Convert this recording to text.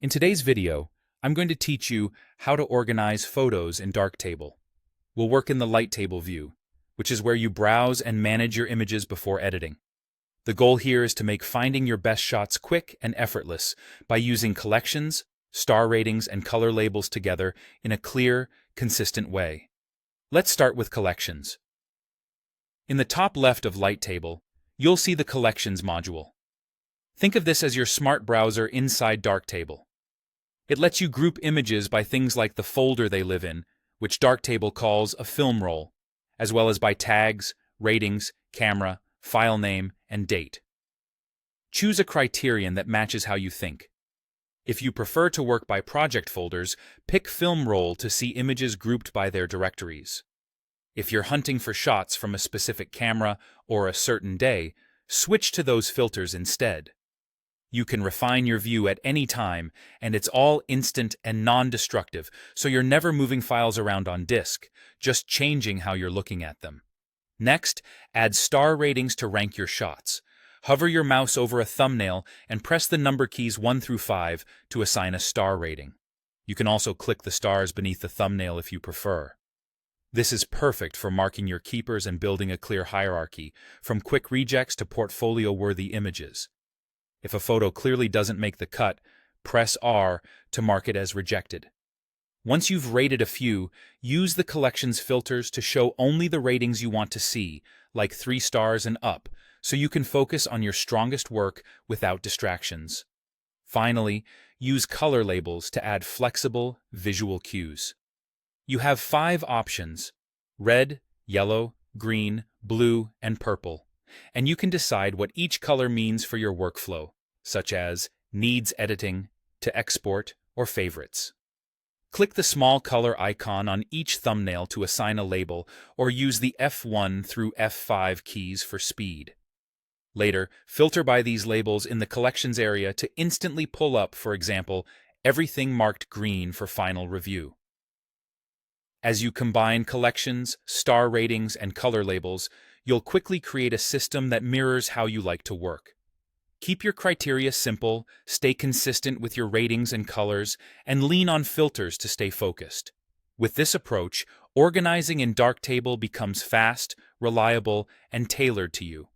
In today's video, I'm going to teach you how to organize photos in Darktable. We'll work in the Light Table view, which is where you browse and manage your images before editing. The goal here is to make finding your best shots quick and effortless by using collections, star ratings, and color labels together in a clear, consistent way. Let's start with collections. In the top left of Light Table, you'll see the Collections module. Think of this as your smart browser inside Darktable. It lets you group images by things like the folder they live in, which Darktable calls a film roll, as well as by tags, ratings, camera, file name, and date. Choose a criterion that matches how you think. If you prefer to work by project folders, pick Film Roll to see images grouped by their directories. If you're hunting for shots from a specific camera or a certain day, switch to those filters instead. You can refine your view at any time, and it's all instant and non-destructive, so you're never moving files around on disk, just changing how you're looking at them. Next, add star ratings to rank your shots. Hover your mouse over a thumbnail and press the number keys 1 through 5 to assign a star rating. You can also click the stars beneath the thumbnail if you prefer. This is perfect for marking your keepers and building a clear hierarchy, from quick rejects to portfolio-worthy images. If a photo clearly doesn't make the cut, press R to mark it as rejected. Once you've rated a few, use the collections filters to show only the ratings you want to see, like 3 stars and up, so you can focus on your strongest work without distractions. Finally, use color labels to add flexible, visual cues. You have 5 options: red, yellow, green, blue, and purple. And you can decide what each color means for your workflow, such as needs editing, to export, or favorites. Click the small color icon on each thumbnail to assign a label, or use the F1 through F5 keys for speed. Later, filter by these labels in the collections area to instantly pull up, for example, everything marked green for final review. As you combine collections, star ratings, and color labels, you'll quickly create a system that mirrors how you like to work. Keep your criteria simple, stay consistent with your ratings and colors, and lean on filters to stay focused. With this approach, organizing in Darktable becomes fast, reliable, and tailored to you.